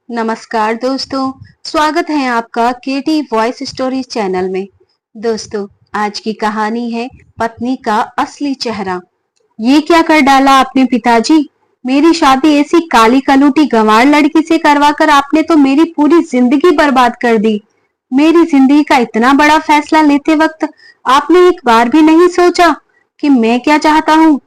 नमस्कार दोस्तों, स्वागत है आपका केटी वॉइस स्टोरी चैनल में। दोस्तों, आज की कहानी है पत्नी का असली चेहरा। ये क्या कर डाला आपने पिताजी? मेरी शादी ऐसी काली कलूटी गंवार लड़की से करवाकर आपने तो मेरी पूरी जिंदगी बर्बाद कर दी। मेरी जिंदगी का इतना बड़ा फैसला लेते वक्त आपने एक बार भी नहीं सोचा कि मैं क्या चाहता हूँ।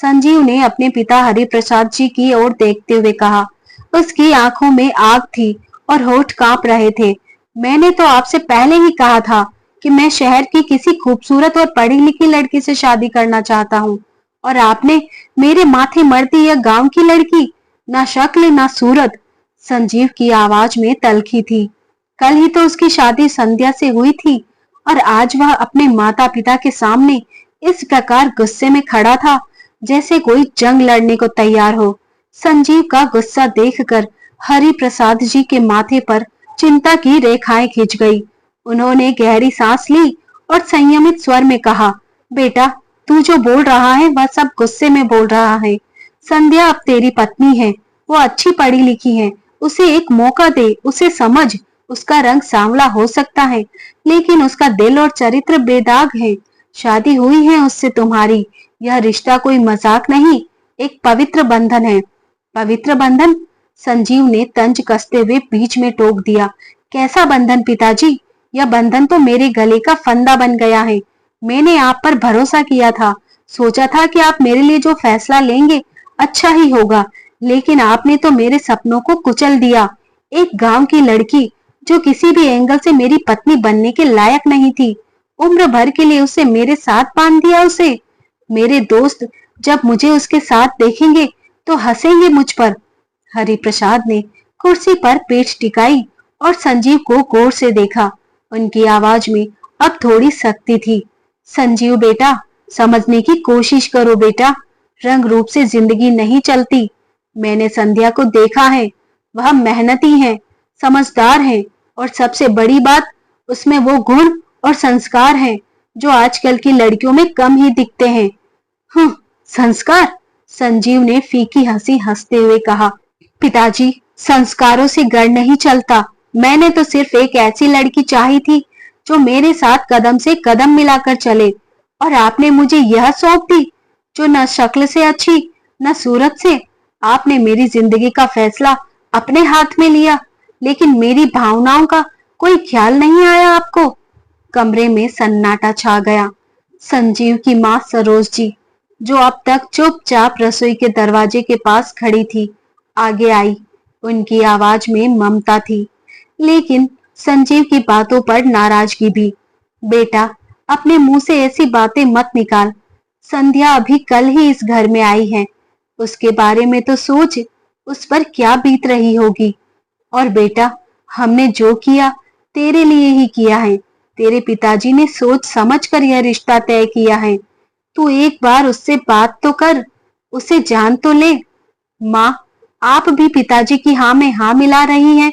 संजीव ने अपने पिता हरिप्रसाद जी की ओर देखते हुए कहा। उसकी आंखों में आग थी और होठ कांप रहे थे। मैंने तो आपसे पहले ही कहा था कि मैं शहर की किसी खूबसूरत और पढ़ी लिखी लड़की से शादी करना चाहता हूँ, और आपने मेरे माथे मरती यह गांव की लड़की, ना शक्ल ना सूरत। संजीव की आवाज में तलखी थी। कल ही तो उसकी शादी संध्या से हुई थी और आज वह अपने माता पिता के सामने इस प्रकार गुस्से में खड़ा था जैसे कोई जंग लड़ने को तैयार हो। संजीव का गुस्सा देखकर हरि प्रसाद जी के माथे पर चिंता की रेखाएं खिंच गई। उन्होंने गहरी सांस ली और संयमित स्वर में कहा, बेटा, तू जो बोल रहा है वह सब गुस्से में बोल रहा है। संध्या अब तेरी पत्नी है, वो अच्छी पढ़ी लिखी है। उसे एक मौका दे, उसे समझ। उसका रंग सांवला हो सकता है, लेकिन उसका दिल और चरित्र बेदाग है। शादी हुई है उससे तुम्हारी। यह रिश्ता कोई मजाक नहीं, एक पवित्र बंधन है। पवित्र बंधन? संजीव ने तंज कसते हुए बीच में टोक दिया। कैसा बंधन पिताजी? यह बंधन तो मेरे गले का फंदा बन गया है। मैंने आप पर भरोसा किया था, सोचा था कि आप मेरे लिए जो फैसला लेंगे अच्छा ही होगा, लेकिन आपने तो मेरे सपनों को कुचल दिया। एक गांव की लड़की जो किसी भी एंगल से मेरी पत्नी बनने के लायक नहीं थी, उम्र भर के लिए उसे मेरे साथ बांध दिया। उसे मेरे दोस्त जब मुझे उसके साथ देखेंगे तो हंसेंगे मुझ पर। हरिप्रसाद ने कुर्सी पर पीठ टिकाई और संजीव को गौर से देखा। उनकी आवाज में अब थोड़ी सख्ती थी। संजीव बेटा, समझने की कोशिश करो बेटा। रंग रूप से जिंदगी नहीं चलती। मैंने संध्या को देखा है, वह मेहनती है, समझदार है, और सबसे बड़ी बात, उसमें वो गुण और संस्कार हैं जो आजकल की लड़कियों में कम ही दिखते हैं। संस्कार? संजीव ने फीकी हंसी हंसते हुए कहा। पिताजी, संस्कारों से गढ़ नहीं चलता। मैंने तो सिर्फ एक ऐसी लड़की चाही थी जो मेरे साथ कदम से कदम मिलाकर चले, और आपने मुझे यह सौंप दी जो न शक्ल से अच्छी न सूरत से। आपने मेरी जिंदगी का फैसला अपने हाथ में लिया, लेकिन मेरी भावनाओं का कोई ख्याल नहीं आया आपको। कमरे में सन्नाटा छा गया। संजीव की मां सरोज जी, जो अब तक चुपचाप रसोई के दरवाजे के पास खड़ी थी, आगे आई। उनकी आवाज में ममता थी, लेकिन संजीव की बातों पर नाराजगी भी। बेटा, अपने मुंह से ऐसी बातें मत निकाल। संध्या अभी कल ही इस घर में आई है। उसके बारे में तो सोच, उस पर क्या बीत रही होगी। और बेटा, हमने जो किया तेरे लिए ही किया है। तेरे पिताजी ने सोच समझ कर यह रिश्ता तय किया है। तू एक बार उससे बात तो कर, उसे जान तो ले। माँ, आप भी पिताजी की हाँ में हाँ मिला रही हैं।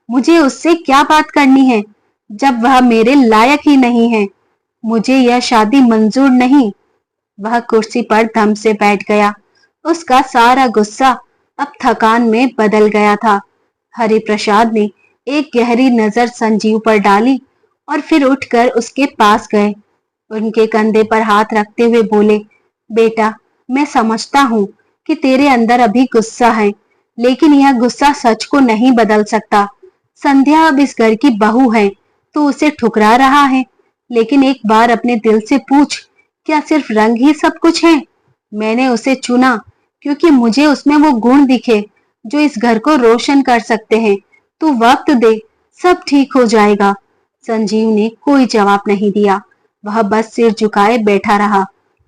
मुझे उससे क्या बात करनी है जब वह मेरे लायक ही नहीं है। मुझे यह शादी मंजूर नहीं। वह कुर्सी पर दम से बैठ गया। उसका सारा गुस्सा अब थकान में बदल गया था। हरिप्रसाद ने एक गहरी नजर संजीव पर डाली और फिर उठकर उसके पास गए। उनके कंधे पर हाथ रखते हुए बोले, बेटा, मैं समझता हूँ कि तेरे अंदर अभी गुस्सा है, लेकिन यह गुस्सा सच को नहीं बदल सकता। संध्या अब इस घर की बहू है, तो उसे ठुकरा रहा है, लेकिन एक बार अपने दिल से पूछ, क्या सिर्फ रंग ही सब कुछ है? मैंने उसे चुना क्योंकि मुझे उसमें वो गुण दिखे जो इस घर को रोशन कर सकते हैं। तू वक्त दे, सब ठीक हो जाएगा। संजीव ने कोई जवाब नहीं दिया। वह बस सिर झुकाए बैठा रहा।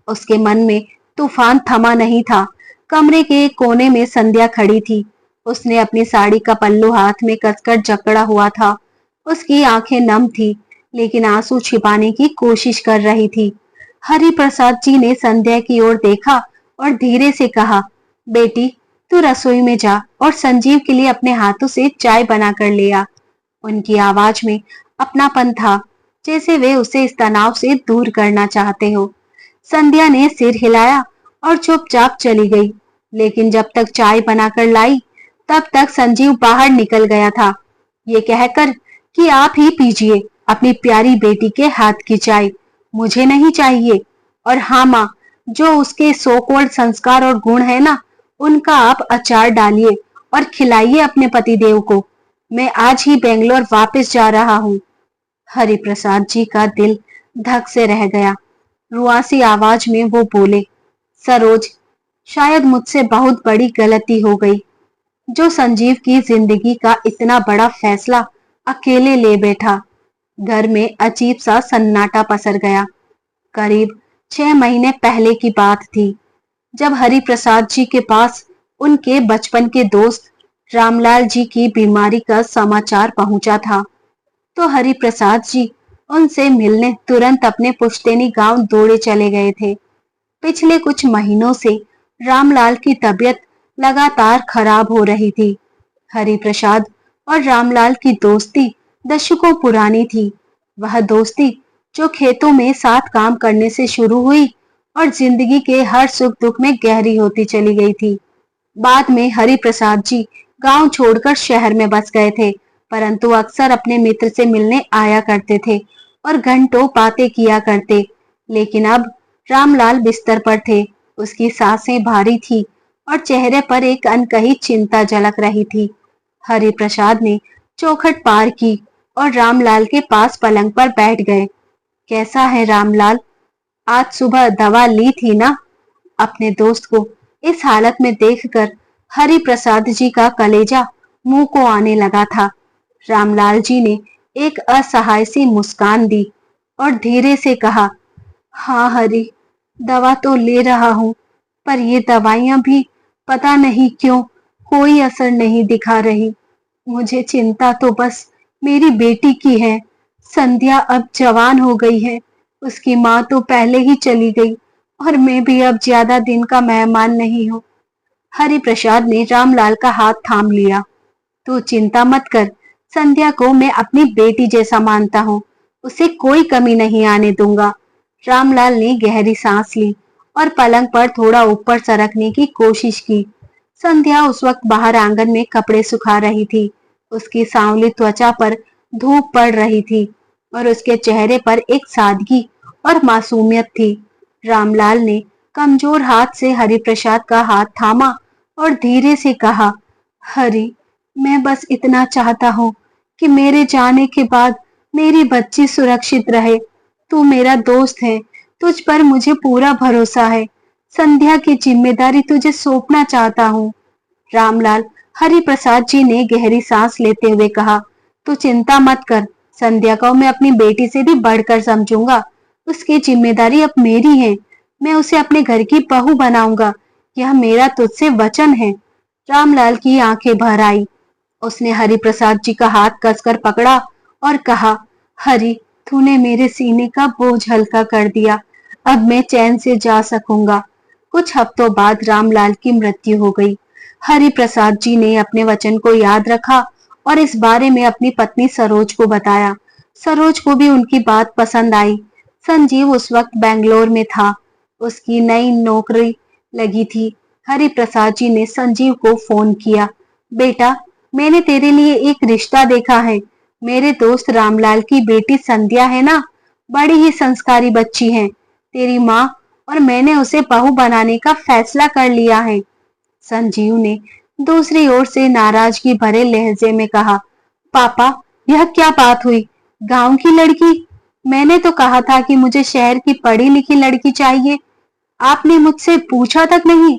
उसके मन में तूफान थमा नहीं था। कमरे के एक कोने में संध्या खड़ी थी। उसने अपनी साड़ी का पल्लू हाथ में कसकर जकड़ा हुआ था। उसकी आंखें नम थी, लेकिन आंसू छिपाने की कोशिश कर रही थी। हरि प्रसाद जी ने संध्या की ओर देखा और धीरे से कहा, बेटी, तू रसोई में जा और संजीव के लिए अपने हाथों से चाय बनाकर ले आ। उनकी आवाज में अपनापन था, जैसे वे उसे इस तनाव से दूर करना चाहते हो। संध्या ने सिर हिलाया और चुपचाप चली गई, लेकिन जब तक चाय बनाकर लाई तब तक संजीव बाहर निकल गया था, ये कहकर कि आप ही पीजिए अपनी प्यारी बेटी के हाथ की चाय, मुझे नहीं चाहिए। और हाँ माँ, जो उसके सो कॉल्ड संस्कार और गुण है ना, उनका आप अचार डालिए और खिलाइए अपने पतिदेव को। मैं आज ही बेंगलोर वापस जा रहा हूँ। हरिप्रसाद जी का दिल धक से रह गया। रुआसी आवाज में वो बोले, सरोज, शायद मुझसे बहुत बड़ी गलती हो गई जो संजीव की जिंदगी का इतना बड़ा फैसला अकेले ले बैठा। घर में अजीब सा सन्नाटा पसर गया। करीब 6 महीने पहले की बात थी, जब हरिप्रसाद जी के पास उनके बचपन के दोस्त रामलाल जी की बीमारी का समाचार पहुंचा था, तो हरिप्रसाद जी उनसे मिलने तुरंत अपने पुश्तैनी गांव दौड़े चले गए थे। पिछले कुछ महीनों से रामलाल की तबीयत लगातार खराब हो रही थी। हरिप्रसाद और रामलाल की दोस्ती दशकों पुरानी थी। वह दोस्ती जो खेतों में साथ काम करने से शुरू हुई और जिंदगी के हर सुख दुख में गहरी होती चली गई थी। बाद में हरिप्रसाद जी गांव छोड़कर शहर में बस गए थे, परंतु अक्सर अपने मित्र से मिलने आया करते थे और घंटों बातें किया करते। लेकिन अब रामलाल बिस्तर पर थे, उसकी सांसें भारी थी और चेहरे पर एक अनकही चिंता झलक रही थी। हरिप्रसाद ने चौखट पार की और रामलाल के पास पलंग पर बैठ गए। कैसा है रामलाल? आज सुबह दवा ली थी ना? अपने दोस्त को इस हालत में देखकर हरिप्रसाद जी का कलेजा मुंह को आने लगा था। रामलाल जी ने एक असहाय सी मुस्कान दी और धीरे से कहा, हाँ हरि, दवा तो ले रहा हूँ, पर ये दवाइयां भी पता नहीं क्यों कोई असर नहीं दिखा रही। मुझे चिंता तो बस मेरी बेटी की है। संध्या अब जवान हो गई है, उसकी माँ तो पहले ही चली गई और मैं भी अब ज्यादा दिन का मेहमान नहीं हूँ। हरिप्रसाद ने रामलाल का हाथ थाम लिया। तू चिंता मत कर, संध्या को मैं अपनी बेटी जैसा मानता हूँ, उसे कोई कमी नहीं आने दूंगा। रामलाल ने गहरी सांस ली और पलंग पर थोड़ा ऊपर सरकने की कोशिश की। संध्या उस वक्त बाहर आंगन में कपड़े सुखा रही थी। उसकी सांवली त्वचा पर धूप पड़ रही थी और उसके चेहरे पर एक सादगी और मासूमियत थी। रामलाल ने कमजोर हाथ से हरिप्रसाद का हाथ थामा और धीरे से कहा, हरि, मैं बस इतना चाहता हूँ कि मेरे जाने के बाद मेरी बच्ची सुरक्षित रहे। तू मेरा दोस्त है, तुझ पर मुझे पूरा भरोसा है। संध्या की जिम्मेदारी तुझे सौंपना चाहता हूँ। रामलाल, हरिप्रसाद जी ने गहरी सांस लेते हुए कहा, तू चिंता मत कर, संध्या को मैं अपनी बेटी से भी बढ़कर समझूंगा। उसकी जिम्मेदारी अब मेरी है। मैं उसे अपने घर की बहू बनाऊंगा, यह मेरा तुझसे वचन है। रामलाल की आंखें भर आई। उसने हरिप्रसाद जी का हाथ कसकर पकड़ा और कहा, हरि, तूने मेरे सीने का बोझ हल्का कर दिया। अब मैं चैन से जा सकूंगा। कुछ हफ्तों बाद रामलाल की मृत्यु हो गई। हरिप्रसाद जी ने अपने वचन को याद रखा और इस बारे में अपनी पत्नी सरोज को बताया। सरोज को भी उनकी बात पसंद आई। संजीव उस वक्त बेंगलोर में था, उसकी नई नौकरी लगी थी। हरिप्रसाद जी ने संजीव को फोन किया, बेटा, मैंने तेरे लिए एक रिश्ता देखा है। मेरे दोस्त रामलाल की बेटी संध्या है ना, बड़ी ही संस्कारी बच्ची है। तेरी माँ और मैंने उसे बहू बनाने का फैसला कर लिया है। संजीव ने दूसरी ओर से नाराजगी भरे लहजे में कहा, पापा, यह क्या बात हुई? गांव की लड़की? मैंने तो कहा था कि मुझे शहर की पढ़ी लिखी लड़की चाहिए। आपने मुझसे पूछा तक नहीं।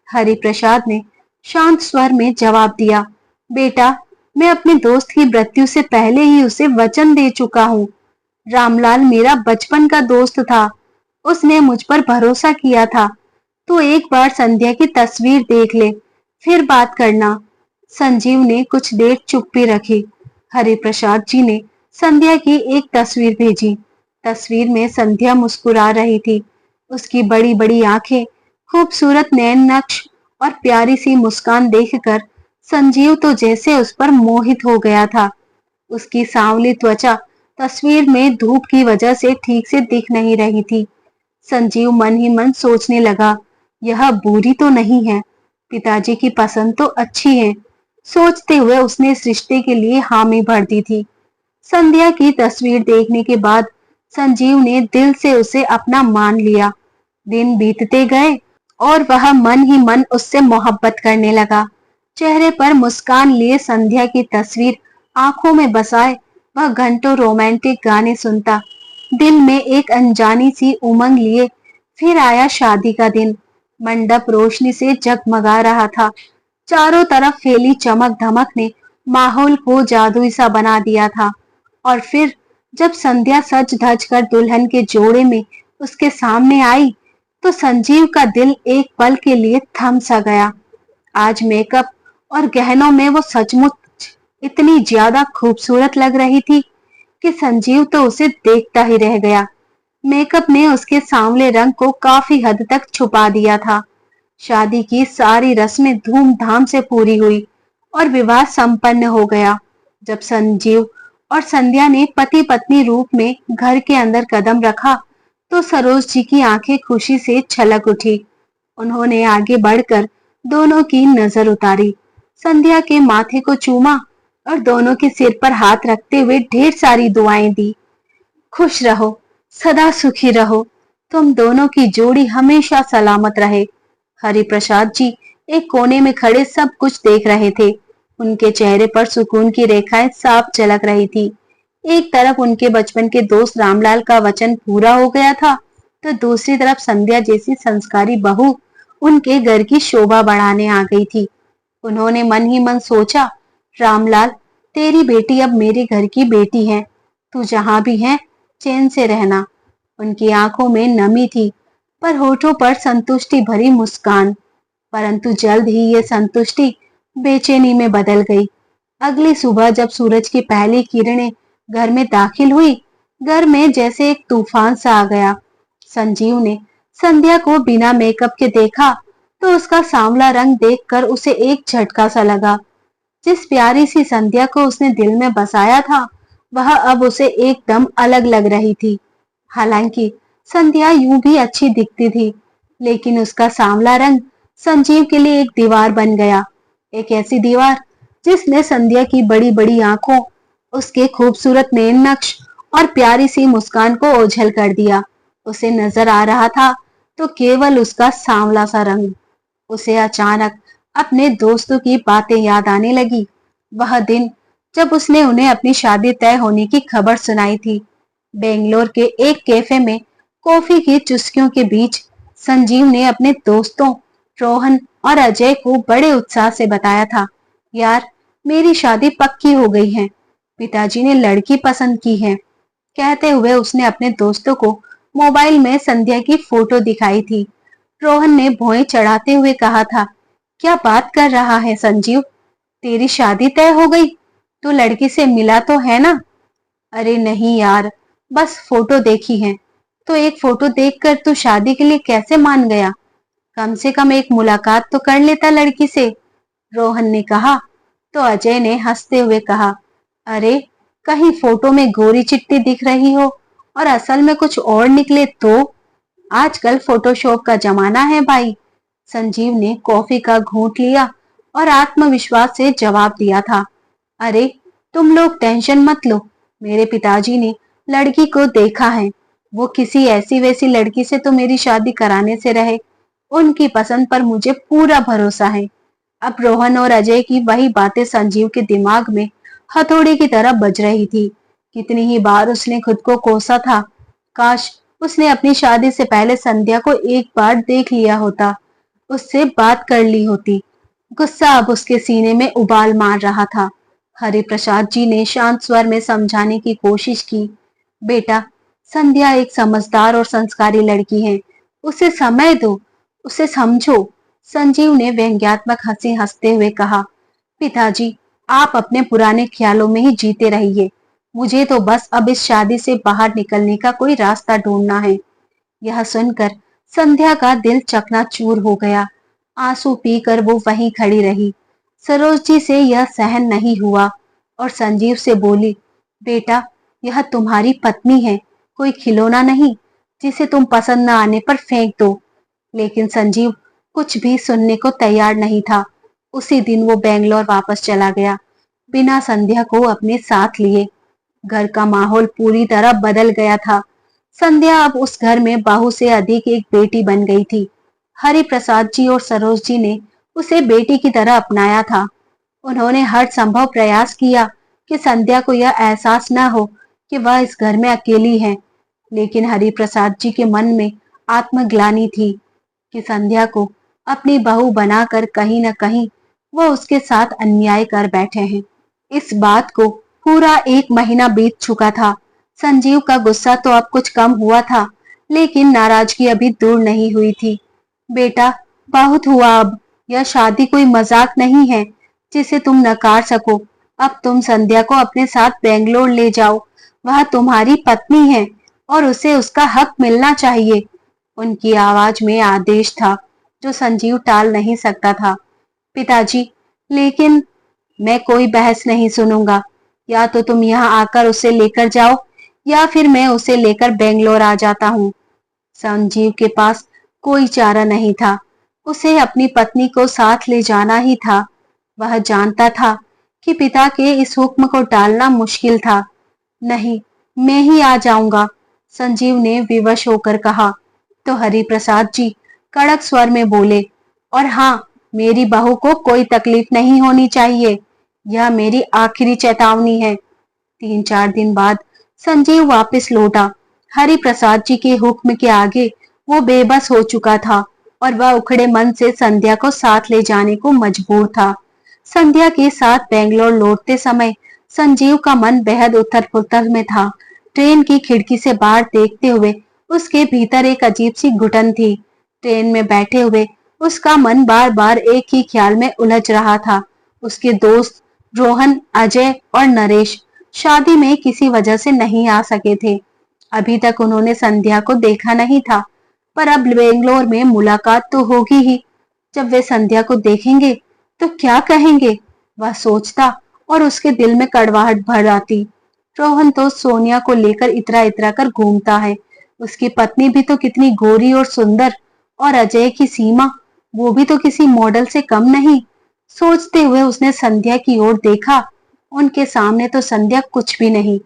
हरिप्रसाद ने शांत स्वर में जवाब दिया, बेटा, मैं अपने दोस्त की मृत्यु से पहले ही उसे वचन दे चुका हूँ। रामलाल मेरा बचपन का दोस्त था, उसने मुझ पर भरोसा किया था। तो एक बार संध्या की तस्वीर देख ले, फिर बात करना। संजीव ने कुछ देर चुप्पी रखी। हरिप्रसाद जी ने संध्या की एक तस्वीर भेजी। तस्वीर में संध्या मुस्कुरा रही थी। उसकी बड़ी बड़ी आंखें, खूबसूरत नैन नक्श और प्यारी सी मुस्कान देखकर संजीव तो जैसे उस पर मोहित हो गया था। उसकी सांवली त्वचा तस्वीर में धूप की वजह से ठीक से दिख नहीं रही थी। संजीव मन ही मन सोचने लगा, यह बुरी तो नहीं है, पिताजी की पसंद तो अच्छी है, सोचते हुए उसने इस रिश्ते के लिए हामी भर दी थी। संध्या की तस्वीर देखने के बाद संजीव ने दिल से उसे अपना मान लिया। दिन बीतते गए और वह मन ही मन उससे मोहब्बत करने लगा। चेहरे पर मुस्कान लिए संध्या की तस्वीर आंखों में बसाए वह घंटों रोमांटिक गाने सुनता। दिल में एक अनजानी सी उमंग लिए फिर आया शादी का दिन। मंडप रोशनी से जगमगा रहा था। चारों तरफ फैली चमक धमक ने माहौल को जादुई सा बना दिया था। और फिर जब संध्या सज धज कर दुल्हन के जोड़े में उसके सामने आई तो संजीव का दिल एक पल के लिए थम सा गया। आज मेकअप और गहनों में वो सचमुच इतनी ज्यादा खूबसूरत लग रही थी कि संजीव तो उसे देखता ही रह गया। मेकअप ने उसके सांवले रंग को काफी हद तक छुपा दिया था। शादी की सारी रस्में धूमधाम से पूरी हुई और विवाह संपन्न हो गया। जब संजीव और संध्या ने पति पत्नी रूप में घर के अंदर कदम रखा तो सरोज जी की आंखें खुशी से छलक उठी। उन्होंने आगे बढ़कर दोनों की नजर उतारी, संध्या के माथे को चूमा और दोनों के सिर पर हाथ रखते हुए ढेर सारी दुआएं दी। खुश रहो, सदा सुखी रहो, तुम दोनों की जोड़ी हमेशा सलामत रहे। हरि प्रसाद जी एक कोने में खड़े सब कुछ देख रहे थे। उनके चेहरे पर सुकून की रेखाएं साफ झलक रही थी। एक तरफ उनके बचपन के दोस्त रामलाल का वचन पूरा हो गया था तो दूसरी तरफ संध्या जैसी संस्कारी बहू उनके घर की शोभा बढ़ाने आ गई थी। उन्होंने मन ही मन सोचा, रामलाल, तेरी बेटी अब मेरे घर की बेटी है। तू जहां भी है चैन से रहना। उनकी आंखों में नमी थी पर होठों पर संतुष्टि भरी मुस्कान। परंतु जल्द ही ये संतुष्टि बेचैनी में बदल गई। अगली सुबह जब सूरज की पहली किरणें घर में दाखिल हुई, घर में जैसे एक तूफान सा आ गया। संजीव ने संध्या को बिना मेकअप के देखा तो उसका सांवला रंग देखकर उसे एक झटका सा लगा। जिस प्यारी सी संध्या को उसने दिल में बसाया था वह अब उसे एकदम अलग लग रही थी। हालांकि संध्या यूं भी अच्छी दिखती थी लेकिन उसका सांवला रंग संजीव के लिए एक दीवार बन गया। एक ऐसी दीवार जिसने संध्या की बड़ी बड़ी आंखों, उसके खूबसूरत नैन नक्श और प्यारी सी मुस्कान को ओझल कर दिया। उसे नजर आ रहा था तो केवल उसका सांवला सा रंग। उसे अचानक अपने दोस्तों की बातें याद आने लगी। वह दिन जब उसने उन्हें अपनी शादी तय होने की खबर सुनाई थी। बेंगलोर के एक कैफे में कॉफी की चुस्कियों के बीच संजीव ने अपने दोस्तों रोहन और अजय को बड़े उत्साह से बताया था, यार, मेरी शादी पक्की हो गई है। पिताजी ने लड़की पसंद की है। कहते हुए उसने अपने दोस्तों को मोबाइल में संध्या की फोटो दिखाई थी। रोहन ने भौएं चढ़ाते हुए कहा था, क्या बात कर रहा है संजीव, तेरी शादी तय हो गई? तू लड़की से मिला तो है ना? अरे नहीं यार, बस फोटो देखी है। तो एक फोटो देखकर तू शादी के लिए कैसे मान गया? कम से कम एक मुलाकात तो कर लेता लड़की से, रोहन ने कहा। तो अजय ने हंसते हुए कहा, अरे कहीं फोटो में गोरी चिट्टी दिख रही हो और असल में कुछ और निकले तो? आजकल फोटोशॉप का जमाना है भाई। संजीव ने कॉफी का घूंट लिया और आत्मविश्वास से जवाब दिया था, अरे तुम लोग टेंशन मत लो, मेरे पिताजी ने लड़की को देखा है। वो किसी ऐसी वैसी लड़की से तो मेरी शादी कराने से रहे। उनकी पसंद पर मुझे पूरा भरोसा है। अब रोहन और अजय की वही बातें संजीव के दिमाग में हथौड़े की तरह बज रही थी। कितनी ही बार उसने खुद को कोसा था, काश उसने अपनी शादी से पहले संध्या को एक बार देख लिया होता, उससे बात कर ली होती। गुस्सा अब उसके सीने में उबाल मार रहा था। हरि प्रसाद जी ने शांत स्वर में समझाने की कोशिश की, बेटा, संध्या एक समझदार और संस्कारी लड़की है। उसे समय दो, उसे समझो। संजीव ने व्यंग्यात्मक हंसी हंसते हुए कहा, पिताजी, आप अपने पुराने ख्यालों में ही जीते रहिए। मुझे तो बस अब इस शादी से बाहर निकलने का कोई रास्ता ढूंढना है। यह सुनकर संध्या का दिल चकनाचूर हो गया। आंसू पीकर वो वहीं खड़ी रही। सरोज जी से यह सहन नहीं हुआ और संजीव से बोली, बेटा, यह तुम्हारी पत्नी है, कोई खिलौना नहीं जिसे तुम पसंद न आने पर फेंक दो। लेकिन संजीव कुछ भी सुनने को तैयार नहीं था। उसी दिन वो बेंगलोर वापस चला गया, बिना संध्या को अपने साथ लिए। घर का माहौल पूरी तरह बदल गया था। संध्या अब उस घर में बहू से अधिक एक बेटी बन गई थी। हरि प्रसाद जी और सरोज जी ने उसे बेटी की तरह अपनाया था। उन्होंने हर संभव प्रयास किया कि संध्या को यह एहसास न हो कि वह इस घर में अकेली है। लेकिन हरि प्रसाद जी के मन में आत्मग्लानि थी कि संध्या को अपनी बहू बनाकर कहीं न कहीं वो उसके साथ अन्याय कर बैठे हैं। इस बात को पूरा 1 महीना बीत चुका था। संजीव का गुस्सा तो अब कुछ कम हुआ था, लेकिन नाराजगी अभी दूर नहीं हुई थी। बेटा, बहुत हुआ अब। यह शादी कोई मजाक नहीं है जिसे तुम नकार सको। अब तुम संध्या को अपने साथ बेंगलोर ले जाओ। वह तुम्हारी पत्नी है और उसे उसका हक मिलना चाहिए। उनकी आवाज में आदेश था जो संजीव टाल नहीं सकता था। पिताजी, लेकिन मैं कोई बहस नहीं सुनूंगा। या तो तुम यहाँ आकर उसे लेकर जाओ या फिर मैं उसे लेकर बेंगलोर आ जाता हूँ। संजीव के पास कोई चारा नहीं था। उसे अपनी पत्नी को साथ ले जाना ही था। वह जानता था कि पिता के इस हुक्म को टालना मुश्किल था। नहीं, मैं ही आ जाऊंगा, संजीव ने विवश होकर कहा। तो हरि प्रसाद जी कड़क स्वर में बोले, और हाँ, मेरी बहू को कोई तकलीफ नहीं होनी चाहिए। यह मेरी आखिरी चेतावनी है। 3-4 दिन बाद संजीव वापस लौटा। हरि प्रसाद जी के हुक्म के आगे वो बेबस हो चुका था और वह उखड़े मन से संध्या को साथ ले जाने को मजबूर था। संध्या के साथ बेंगलोर लौटते समय संजीव का मन बेहद उथल-पुथल में था। ट्रेन की खिड़की से बाहर देखते हुए उसके भीतर एक अजीब सी घुटन थी। ट्रेन में बैठे हुए उसका मन बार बार एक ही ख्याल में उलझ रहा था। उसके दोस्त रोहन, अजय और नरेश शादी में किसी वजह से नहीं आ सके थे। अभी तक उन्होंने संध्या को देखा नहीं था, पर अब बेंगलोर में मुलाकात तो होगी ही। जब वे संध्या को देखेंगे तो क्या कहेंगे, वह सोचता और उसके दिल में कड़वाहट भर आती। रोहन तो सोनिया को लेकर इतरा इतरा कर घूमता है। उसकी पत्नी भी तो कितनी गोरी और सुंदर, और अजय की सीमा, वो भी तो किसी मॉडल से कम नहीं। सोचते हुए उसने संध्या की ओर देखा। उनके सामने तो संध्या कुछ भी नहीं।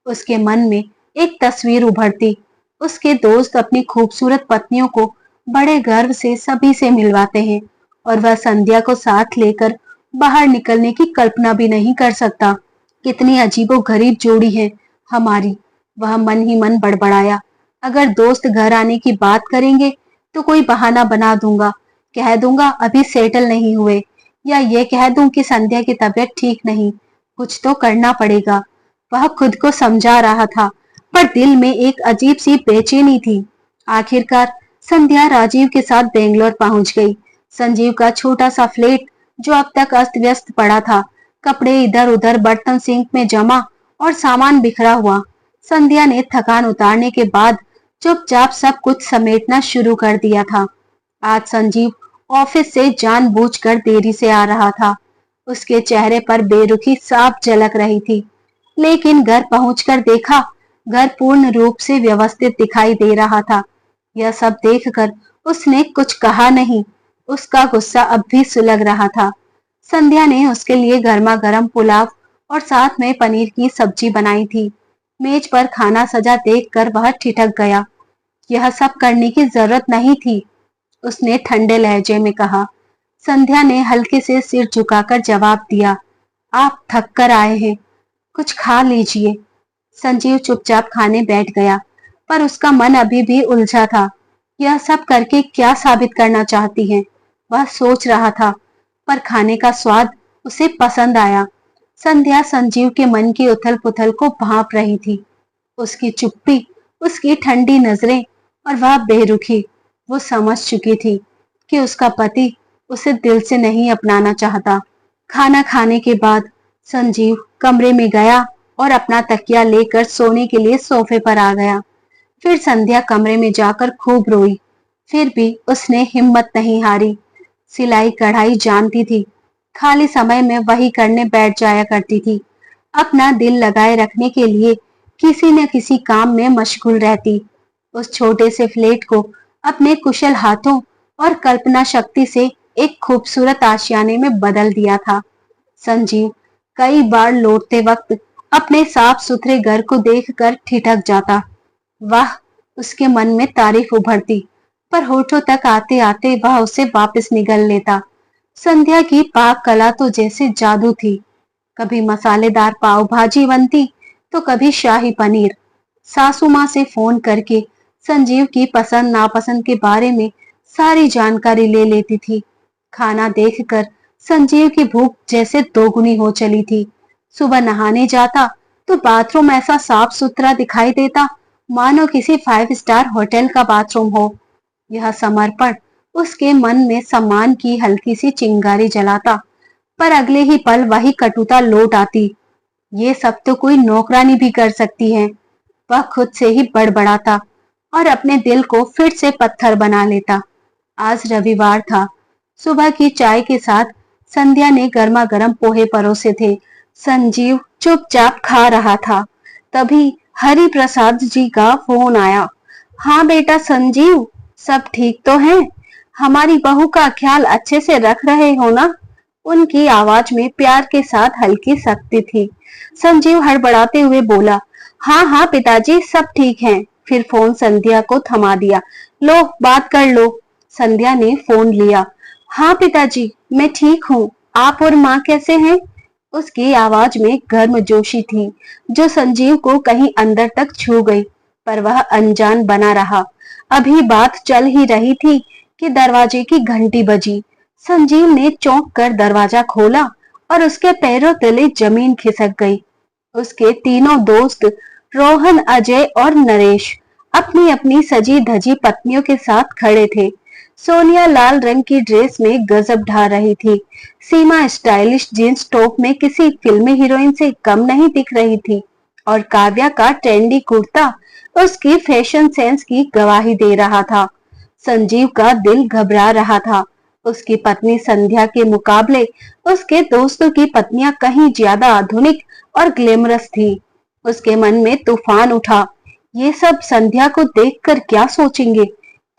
उसके मन में एक तस्वीर उभरती। उसके दोस्त अपनी खूबसूरत पत्नियों को बड़े गर्व से सभी से मिलवाते हैं और वह संध्या को साथ लेकर बाहर निकलने की कल्पना भी नहीं कर सकता। कितनी अजीबोगरीब जोड़ी है हमारी, वह मन ही मन बड़बड़ाया। अगर दोस्त घर आने की बात करेंगे तो कोई बहाना बना दूंगा, कह दूंगा अभी सेटल नहीं हुए, या ये कह दूं कि संध्या की तबीयत ठीक नहीं। कुछ तो करना पड़ेगा। वह खुद को समझा रहा था, पर दिल में एक अजीब सी बेचैनी थी। आखिरकार संध्या राजीव के साथ बेंगलोर पहुंच गई। संजीव का छोटा सा फ्लैट जो अब तक अस्त व्यस्त पड़ा था, कपड़े इधर उधर, बर्तन सिंक में जमा और सामान बिखरा हुआ। संध्या ने थकान उतारने के बाद चुपचाप सब कुछ समेटना शुरू कर दिया था। आज संजीव ऑफिस से जानबूझकर देरी से आ रहा था। उसके चेहरे पर बेरुखी साफ झलक रही थी। लेकिन घर पहुंचकर देखा, घर पूर्ण रूप से व्यवस्थित दिखाई दे रहा था। यह सब देखकर उसने कुछ कहा नहीं। उसका गुस्सा अब भी सुलग रहा था। संध्या ने उसके लिए गर्मा गर्म पुलाव और साथ में पनीर की सब्जी बनाई थी। मेज पर खाना सजा देखकर वह ठिठक गया। यह सब करने की जरूरत नहीं थी, उसने ठंडे लहजे में कहा। संध्या ने हल्के से सिर झुकाकर जवाब दिया, आप थक कर आए हैं, कुछ खा लीजिए। संजीव चुपचाप खाने बैठ गया, पर उसका मन अभी भी उलझा था। यह सब करके क्या साबित करना चाहती है, वह सोच रहा था, पर खाने का स्वाद उसे पसंद आया। संध्या संजीव के मन की उथल पुथल को भांप रही थी। उसकी चुप्पी, उसकी ठंडी नजरें और वह बेरुखी, वो समझ चुकी थी कि उसका पति उसे दिल से नहीं अपनाना चाहता। खाना खाने के बाद संजीव कमरे में गया और अपना तकिया लेकर सोने के लिए सोफे पर आ गया। फिर संध्या कमरे में जाकर खूब रोई, फिर भी उसने हिम्मत नहीं हारी। सिलाई कढ़ाई जानती थी, खाली समय में वही करने बैठ जाया करती थी। अपना दिल लगाए रखने के लिए किसी न किसी काम में मशगूल रहती। उस छोटे से फ्लैट को अपने कुशल हाथों और कल्पना शक्ति से एक खूबसूरत आशियाने में बदल दिया था। संजीव कई बार लौटते वक्त अपने साफ सुथरे घर को देखकर ठिठक जाता। वाह, उसके मन में तारीफ उभरती, पर होठों तक आते आते वह उसे वापस निगल लेता। संध्या की पाक कला तो जैसे जादू थी। कभी मसालेदार पाव भाजी बनती तो कभी शाही पनीर। सासू माँ से फोन करके संजीव की पसंद नापसंद के बारे में सारी जानकारी ले लेती थी। खाना देखकर संजीव की भूख जैसे दोगुनी हो चली थी। सुबह नहाने जाता तो बाथरूम ऐसा साफ सुथरा दिखाई देता मानो किसी 5 स्टार होटल का बाथरूम हो। यह समर्पण उसके मन में सम्मान की हल्की सी चिंगारी जलाता, पर अगले ही पल वही कटुता लौट आती। ये सब तो कोई नौकरानी भी कर सकती है। वह खुद से ही बड़बड़ाता और अपने दिल को फिर से पत्थर बना लेता। आज रविवार था। सुबह की चाय के साथ संध्या ने गर्मा गर्म पोहे परोसे थे। संजीव चुपचाप खा रहा था। तभी हरि प्रसाद जी का फोन आया। हाँ बेटा संजीव, सब ठीक तो है? हमारी बहू का ख्याल अच्छे से रख रहे हो ना? उनकी आवाज में प्यार के साथ हल्की सख्ती थी। संजीव हड़बड़ाते हुए बोला, हाँ हाँ पिताजी, सब ठीक है। फिर फोन संध्या को थमा दिया। लो बात कर लो। संध्या ने फोन लिया। हाँ पिताजी, मैं ठीक हूँ। आप और माँ कैसे हैं? उसकी आवाज में गर्मजोशी थी जो संजीव को कहीं अंदर तक छू गई, पर वह अनजान बना रहा। अभी बात चल ही रही थी कि दरवाजे की घंटी बजी। संजीव ने चौंक कर दरवाजा खोला और उसके पैरों तले जमीन खिसक गई। उसके तीनों दोस्त रोहन, अजय और नरेश अपनी अपनी सजी धजी पत्नियों के साथ खड़े थे। सोनिया लाल रंग की ड्रेस में गजब ढा रही थी। सीमा स्टाइलिश जींस टॉप में किसी फिल्मी हीरोइन से कम नहीं दिख रही थी, और काव्या का ट्रेंडी कुर्ता उसकी फैशन सेंस की गवाही दे रहा था। संजीव का दिल घबरा रहा था। उसकी पत्नी संध्या के मुकाबले उसके दोस्तों की पत्नियां कहीं ज्यादा आधुनिक और ग्लैमरस थी। उसके मन में तूफान उठा। ये सब संध्या को देखकर क्या सोचेंगे?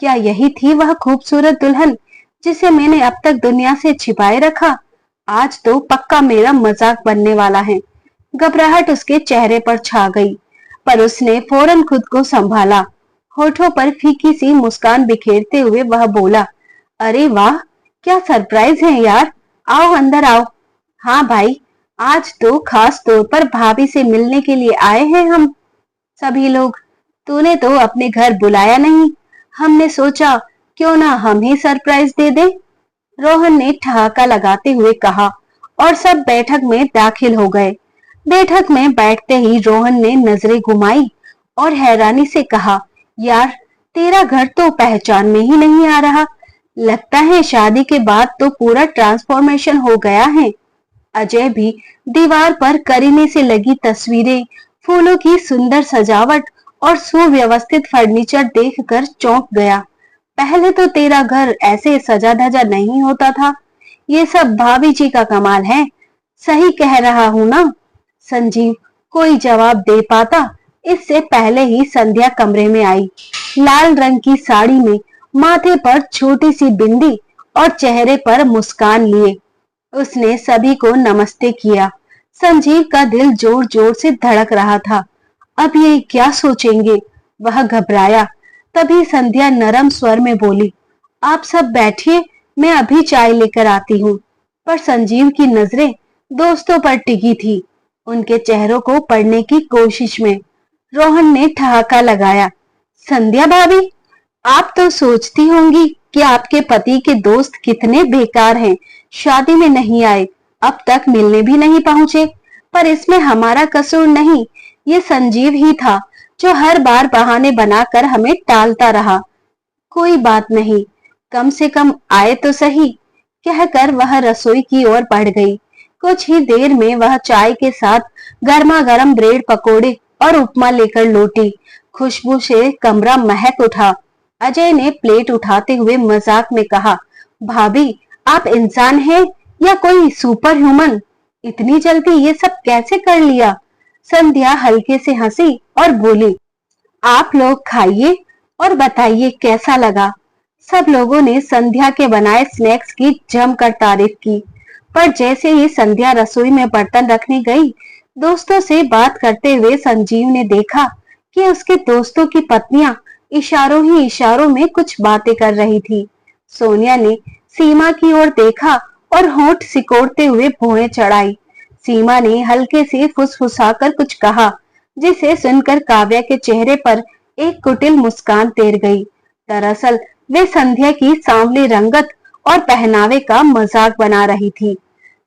क्या यही थी वह खूबसूरत दुल्हन जिसे मैंने अब तक दुनिया से छिपाए रखा? आज तो पक्का मेरा मजाक बनने वाला है। घबराहट उसके चेहरे पर छा गई, पर उसने फौरन खुद को संभाला। होठों पर फीकी सी मुस्कान बिखेरते हुए वह बोला, अरे वाह, क्या सरप्राइज है यार। आओ अंदर आओ। हाँ भाई, आज तो खास तौर पर भाभी से मिलने के लिए आए हैं हम सभी लोग। तूने तो अपने घर बुलाया नहीं। हमने सोचा क्यों ना हम ही सरप्राइज दे दें। रोहन ने ठहाका लगाते हुए कहा, और सब बैठक में दाखिल हो गए। बैठक में बैठते ही रोहन ने नजरें घुमाई और हैरानी से कहा, यार तेरा घर तो पहचान में ही नहीं आ रहा। लगता है शादी के बाद तो पूरा ट्रांसफॉर्मेशन हो गया है। अजय भी दीवार पर करीने से लगी तस्वीरें, फूलों की सुंदर सजावट और सुव्यवस्थित फर्नीचर देखकर चौंक गया। पहले तो तेरा घर ऐसे सजा धजा नहीं होता था। ये सब भाभी जी का कमाल है। सही कह रहा हूं ना? संजीव कोई जवाब दे पाता इससे पहले ही संध्या कमरे में आई। लाल रंग की साड़ी में, माथे पर छोटी सी बिंदी और चेहरे पर मुस्कान लिए उसने सभी को नमस्ते किया। संजीव का दिल जोर जोर से धड़क रहा था। अब ये क्या सोचेंगे? वह घबराया। तभी संध्या नरम स्वर में बोली, आप सब बैठिए, मैं अभी चाय लेकर आती हूँ। पर संजीव की नजरें दोस्तों पर टिकी थी, उनके चेहरों को पढ़ने की कोशिश में। रोहन ने ठहाका लगाया, संध्या भाभी, आप तो सोचती होंगी कि आपके पति के दोस्त कितने बेकार हैं, शादी में नहीं आए, अब तक मिलने भी नहीं पहुंचे। पर इसमें हमारा कसूर नहीं, ये संजीव ही था जो हर बार बहाने बनाकर हमें टालता रहा। कोई बात नहीं, कम से कम आए तो सही, कहकर वह रसोई की ओर बढ़ गई। कुछ ही देर में वह चाय के साथ गर्मा गर्म ब्रेड पकोड़े और उपमा लेकर लौटी। खुशबू से कमरा महक उठा। अजय ने प्लेट उठाते हुए मजाक में कहा, भाभी आप इंसान हैं या कोई सुपर ह्यूमन? इतनी जल्दी ये सब कैसे कर लिया? संध्या हल्के से हंसी और बोली, आप लोग खाइए और बताइए कैसा लगा। सब लोगों ने संध्या के बनाए स्नैक्स की जमकर तारीफ की। पर जैसे ही संध्या रसोई में बर्तन रखने गई, दोस्तों से बात करते हुए संजीव ने देखा कि उसके दोस्तों की पत्नियां इशारों ही इशारों में कुछ बातें कर रही थी। सोनिया ने सीमा की ओर देखा और होंठ सिकोड़ते हुए भौहें चढ़ाई। सीमा ने हल्के से फुसफुसाकर कुछ कहा, जिसे सुनकर काव्या के चेहरे पर एक कुटिल मुस्कान तैर गई। दरअसल वे संध्या की सांवली रंगत और पहनावे का मजाक बना रही थी।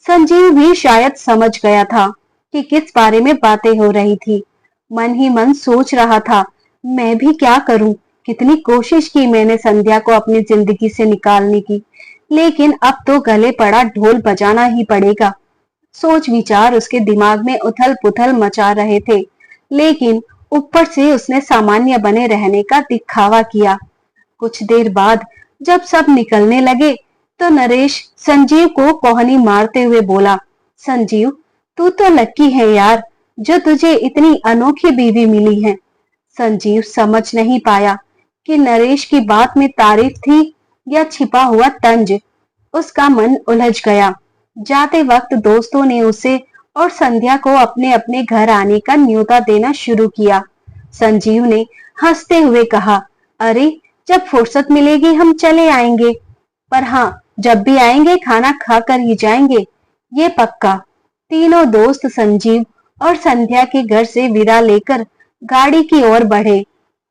संजीव भी शायद समझ गया था कि किस बारे में बातें हो रही थी। मन ही मन सोच रहा था, मैं भी क्या करूं? कितनी कोशिश की मैंने संध्या को अपनी जिंदगी से निकालने की, लेकिन अब तो गले पड़ा ढोल बजाना ही पड़ेगा। सोच विचार उसके दिमाग में उथल पुथल मचा रहे थे, लेकिन ऊपर से उसने सामान्य बने रहने का दिखावा किया। कुछ देर बाद जब सब निकलने लगे तो नरेश संजीव को कोहनी मारते हुए बोला, संजीव, तू तो लकी है यार, जो तुझे इतनी अनोखी बीवी मिली है। संजीव समझ नहीं पाया कि नरेश की बात में तारीफ थी या छिपा हुआ तंज। उसका मन उलझ गया। जाते वक्त दोस्तों ने उसे और संध्या को अपने अपने घर आने का न्योता देना शुरू किया। संजीव ने हंसते हुए कहा, अरे, जब फुर्सत मिलेगी हम चले आएंगे। पर हाँ, जब भी आएंगे खाना खाकर ही जाएंगे, ये पक्का। तीनों दोस्त संजीव और संध्या के घर से विदा लेकर गाड़ी की ओर बढ़े।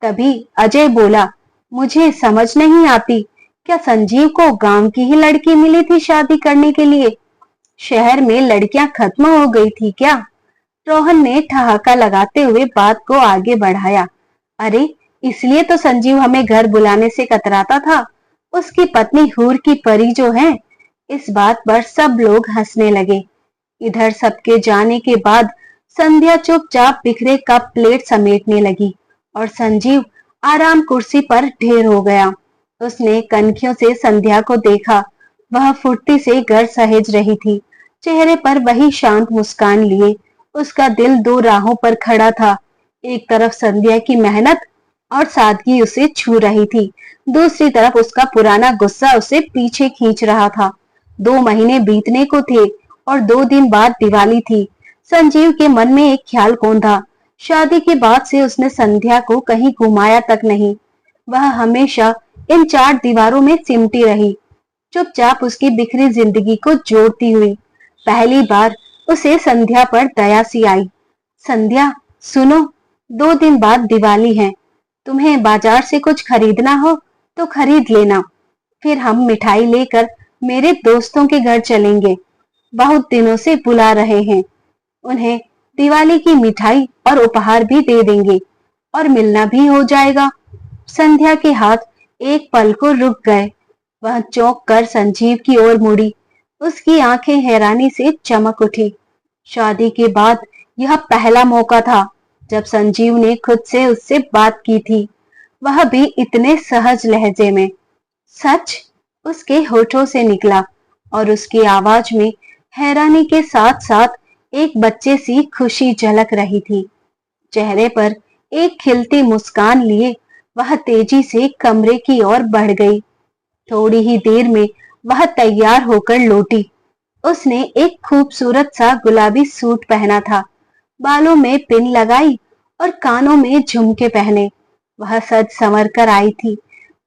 तभी अजय बोला, मुझे समझ नहीं आती, क्या संजीव को गांव की ही लड़की मिली थी शादी करने के लिए? शहर में लड़कियां खत्म हो गई थी क्या? रोहन ने ठहाका लगाते हुए बात को आगे बढ़ाया। अरे, इसलिए तो संजीव हमें घर बुलाने से कतराता था। उसकी पत्नी हूर की परी जो है। इस बात पर सब लोग हंसने लगे। इधर सबके जाने के बाद संध्या चुपचाप बिखरे कप प्लेट समेटने लगी और संजीव आराम कुर्सी पर ढेर हो गया। उसने कनखियों से संध्या को देखा। वह फुर्ती से घर सहेज रही थी, चेहरे पर वही शांत मुस्कान लिए। उसका दिल दो राहों पर खड़ा था। एक तरफ संध्या की मेहनत और सादगी उसे छू रही थी, दूसरी तरफ उसका पुराना गुस्सा उसे पीछे खींच रहा था। 2 महीने बीतने को थे और 2 दिन बाद दिवाली थी। संजीव के मन में एक ख्याल कौंधा। शादी के बाद से उसने संध्या को कहीं घुमाया तक नहीं। वह हमेशा इन 4 दीवारों में सिमटी रही, चुपचाप उसकी बिखरी जिंदगी को जोड़ती हुई। पहली बार उसे संध्या पर दया सी आई। संध्या, सुनो, 2 दिन बाद दिवाली है। तुम्हें बाजार से कुछ खरीदना हो तो खरीद लेना। फिर हम मिठाई लेकर मेरे दोस्तों के घर चलेंगे। बहुत दिनों से बुला रहे हैं। उन्हें दिवाली की मिठाई और उपहार भी दे देंगे और मिलना भी हो जाएगा। संध्या के हाथ एक पल को रुक गए। वह चौंक कर संजीव की ओर मुड़ी। उसकी आंखें हैरानी से चमक उठी। शादी के बाद यह पहला मौका था जब संजीव ने खुद से उससे बात की थी, वह भी इतने सहज लहजे में। सच? उसके होठों से निकला और उसकी आवाज में हैरानी के साथ साथ एक बच्चे सी खुशी झलक रही थी। चेहरे पर एक खिलती मुस्कान लिए वह तेजी से कमरे की ओर बढ़ गई। थोड़ी ही देर में वह तैयार होकर लौटी। उसने एक खूबसूरत सा गुलाबी सूट पहना था, बालों में पिन लगाई और कानों में झुमके पहने। वह सज संवर कर आई थी,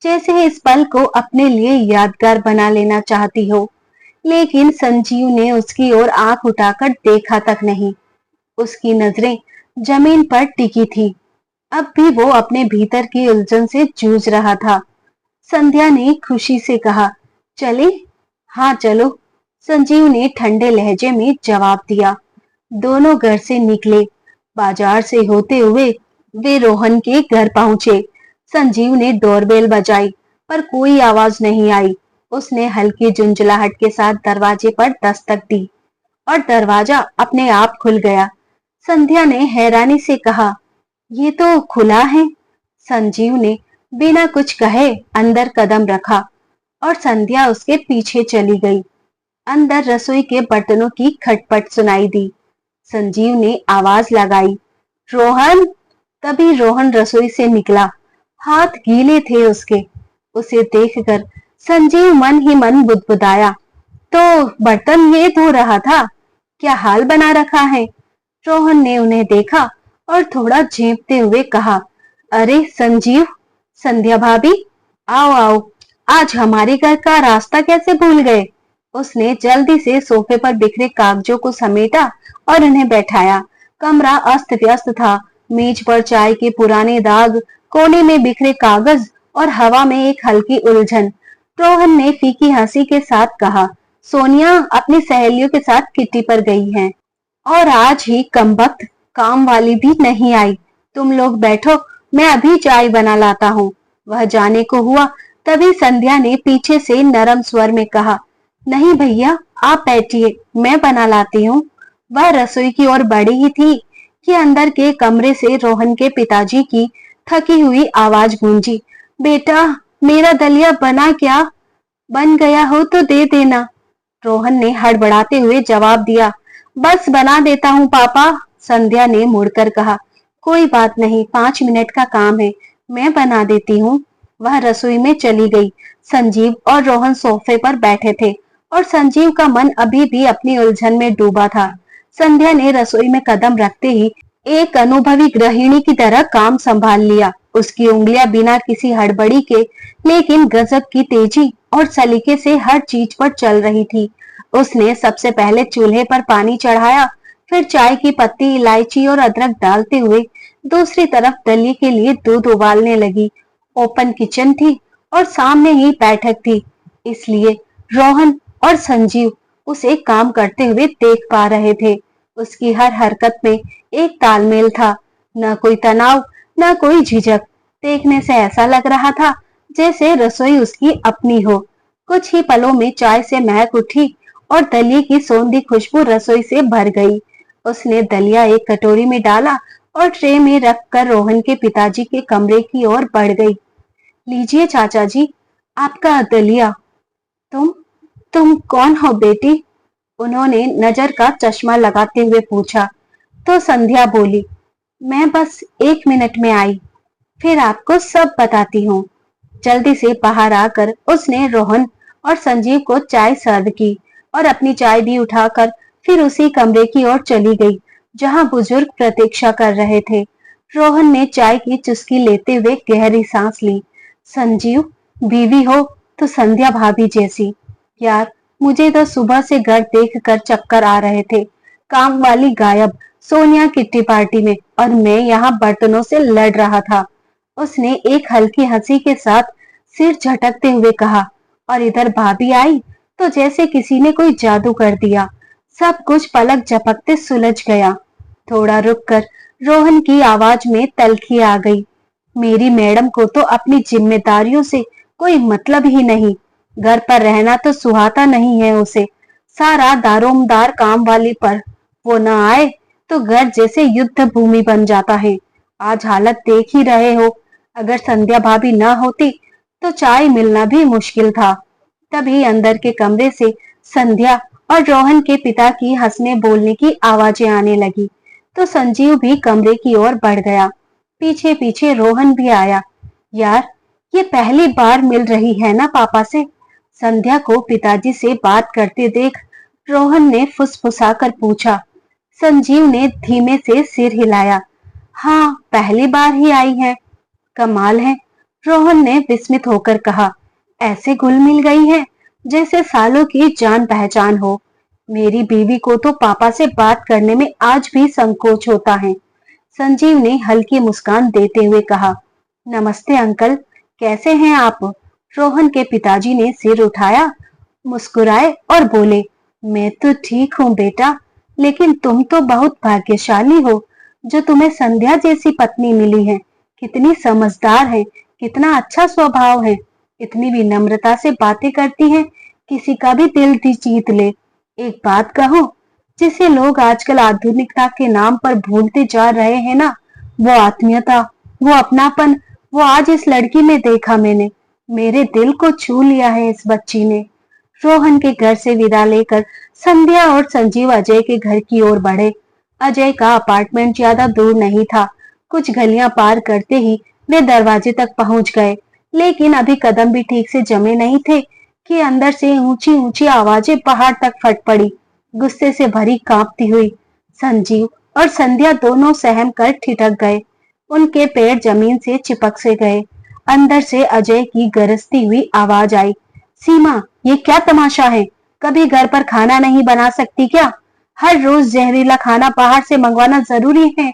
जैसे इस पल को अपने लिए यादगार बना लेना चाहती हो। लेकिन संजीव ने उसकी ओर आंख उठाकर देखा तक नहीं। उसकी नजरें जमीन पर टिकी थी। अब भी वो अपने भीतर की उलझन से जूझ रहा था। संध्या ने खुशी से कहा, चले? हाँ चलो, संजीव ने ठंडे लहजे में जवाब दिया। दोनों घर से निकले। बाजार से होते हुए वे रोहन के घर पहुंचे। संजीव ने डोरबेल बजाई पर कोई आवाज नहीं आई। उसने हल्की झुंझलाहट के साथ दरवाजे पर दस्तक दी और दरवाजा अपने आप खुल गया। संध्या ने हैरानी से कहा, ये तो खुला है। संजीव ने बिना कुछ कहे अंदर कदम रखा और संध्या उसके पीछे चली गई। अंदर रसोई के बर्तनों की खटपट सुनाई दी। संजीव ने आवाज लगाई, रोहन। तभी रोहन रसोई से निकला। हाथ गीले थे उसके। उसे देखकर संजीव मन ही मन बुदबुदाया, तो बर्तन ये धो रहा था, क्या हाल बना रखा है। रोहन ने उन्हें देखा और थोड़ा झेंपते हुए कहा, अरे संजीव, संध्या भाभी, आओ आओ, आज हमारे घर का रास्ता कैसे भूल गए। उसने जल्दी से सोफे पर बिखरे कागजों को समेटा और उन्हें बैठाया। कमरा अस्त व्यस्त था, मेज पर चाय के पुराने दाग, कोने में बिखरे कागज और हवा में एक हल्की उलझन। रोहन ने फीकी हंसी के साथ कहा, सोनिया अपनी सहेलियों के साथ किट्टी पर गई है और आज ही कमबख्त काम वाली भी नहीं आई। तुम लोग बैठो, मैं अभी चाय बना लाता हूँ। वह जाने को हुआ, तभी संध्या ने पीछे से नरम स्वर में कहा, नहीं भैया, आप बैठिए, मैं बना लाती हूँ। वह रसोई की ओर बढ़ी ही थी कि अंदर के कमरे से रोहन के पिताजी की थकी हुई आवाज गूंजी, बेटा, मेरा दलिया बना क्या? बन गया हो तो दे देना। रोहन ने हड़बड़ाते हुए जवाब दिया, बस बना देता हूँ पापा। संध्या ने मुड़कर कहा, कोई बात नहीं, 5 मिनट का काम है, मैं बना देती हूँ। वह रसोई में चली गई। संजीव और रोहन सोफे पर बैठे थे और संजीव का मन अभी भी अपनी उलझन में डूबा था। संध्या ने रसोई में कदम रखते ही एक अनुभवी गृहिणी की तरह काम संभाल लिया। उसकी उंगलियां बिना किसी हड़बड़ी के लेकिन गजब की तेजी और सलीके से हर चीज पर चल रही थी। उसने सबसे पहले चूल्हे पर पानी चढ़ाया, फिर चाय की पत्ती, इलायची और अदरक डालते हुए दूसरी तरफ दलिये के लिए दूध उबालने लगी। ओपन किचन थी और सामने ही बैठक थी, इसलिए रोहन और संजीव उसे काम करते हुए देख पा रहे थे। उसकी हर हरकत में एक तालमेल था, न कोई तनाव, न कोई झिझक। देखने से ऐसा लग रहा था जैसे रसोई उसकी अपनी हो। कुछ ही पलों में चाय से महक उठी और दलिये की सौंधी खुशबू रसोई से भर गई। उसने दलिया एक कटोरी में डाला और ट्रे में रखकर रोहन के पिताजी के कमरे की ओर बढ़ गई। लीजिए चाचा जी, आपका दलिया। तुम तुम कौन हो बेटी? उन्होंने नजर का चश्मा लगाते हुए पूछा। तो संध्या बोली, मैं बस 1 मिनट में आई, फिर आपको सब बताती हूँ। जल्दी से बाहर आकर उसने रोहन और संजीव को चाय सर्व की और अपनी चाय भी उठाकर फिर उसी कमरे की ओर चली गई जहां बुजुर्ग प्रतीक्षा कर रहे थे। रोहन ने चाय की चुस्की लेते हुए गहरी सांस ली। संजीव, बीवी हो तो संध्या भाभी जैसी। यार, मुझे तो सुबह से घर देखकर चक्कर आ रहे थे। काम वाली गायब, सोनिया किट्टी पार्टी में, और मैं यहाँ बर्तनों से लड़ रहा था। उसने एक हल्की हंसी के साथ सिर झटकते हुए कहा, और इधर भाभी आई तो जैसे किसी ने कोई जादू कर दिया। सब कुछ पलक झपकते सुलझ गया। थोड़ा रुककर रोहन की आवाज में तल्खी आ गई, मेरी मैडम को तो अपनी जिम्मेदारियों से कोई मतलब ही नहीं। घर पर रहना तो सुहाता नहीं है उसे, सारा दारोमदार काम वाली पर। वो न आए तो घर जैसे युद्ध भूमि बन जाता है। आज हालत देख ही रहे हो, अगर संध्या भाभी न होती तो चाय मिलना भी मुश्किल था। तभी अंदर के कमरे से संध्या और रोहन के पिता की हंसने बोलने की आवाजें आने लगी, तो संजीव भी कमरे की ओर बढ़ गया। पीछे पीछे रोहन भी आया। यार, ये पहली बार मिल रही है ना पापा से? संध्या को पिताजी से बात करते देख रोहन ने फुसफुसाकर पूछा। संजीव ने धीमे से सिर हिलाया, हाँ, पहली बार ही आई है। कमाल है, रोहन ने विस्मित होकर कहा, ऐसे घुल मिल गई है जैसे सालों की जान पहचान हो। मेरी बीवी को तो पापा से बात करने में आज भी संकोच होता है। संजीव ने हल्की मुस्कान देते हुए कहा, नमस्ते अंकल, कैसे हैं आप? रोहन के पिताजी ने सिर उठाया, मुस्कुराए और बोले, मैं तो ठीक हूँ बेटा, लेकिन तुम तो बहुत भाग्यशाली हो जो तुम्हें संध्या जैसी पत्नी मिली है। कितनी समझदार है, कितना अच्छा स्वभाव है, इतनी विनम्रता से बातें करती है, किसी का भी दिल जीत ले। एक बात कहूं, जिसे लोग आजकल आधुनिकता के नाम पर भूलते जा रहे हैं ना, वो आत्मीयता, वो अपनापन, वो आज इस लड़की में देखा मैंने। मेरे दिल को छू लिया है इस बच्ची ने। रोहन के घर से विदा लेकर संध्या और संजीव अजय के घर की ओर बढ़े। अजय का अपार्टमेंट ज्यादा दूर नहीं था। कुछ गलियां पार करते ही वे दरवाजे तक पहुंच गए। लेकिन अभी कदम भी ठीक से जमे नहीं थे कि अंदर से ऊंची ऊंची आवाजें पहाड़ तक फट पड़ी। गुस्से से भरी कांपती हुई संजीव और संध्या दोनों सहम कर ठिठक गए। उनके पैर जमीन से चिपक से गए। अंदर से अजय की गरजती हुई आवाज आई, सीमा, ये क्या तमाशा है? कभी घर पर खाना नहीं बना सकती क्या? हर रोज जहरीला खाना बाहर से मंगवाना जरूरी है?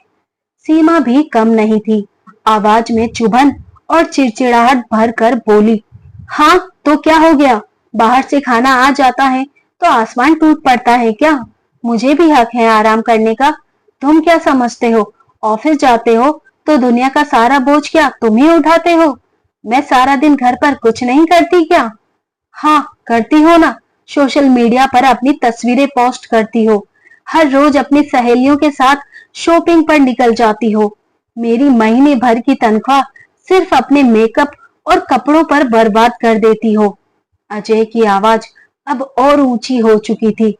सीमा भी कम नहीं थी। आवाज में चुभन और चिड़चिड़ाहट भर कर बोली, हाँ तो क्या हो गया? बाहर से खाना आ जाता है तो आसमान टूट पड़ता है क्या? मुझे भी हक है आराम करने का। तुम क्या समझते हो? ऑफिस जाते हो तो दुनिया का सारा बोझ क्या तुम ही उठाते हो? मैं सारा दिन घर पर कुछ नहीं करती क्या? हाँ करती हो ना। सोशल मीडिया पर अपनी तस्वीरें पोस्ट करती हो। हर रोज अपनी सहेलियों के साथ शॉपिंग पर निकल जाती हो। मेरी महीने भर की तनख्वाह सिर्फ अपने मेकअप और कपड़ों पर बर्बाद कर देती हो। अजय की आवाज अब और ऊंची हो चुकी थी।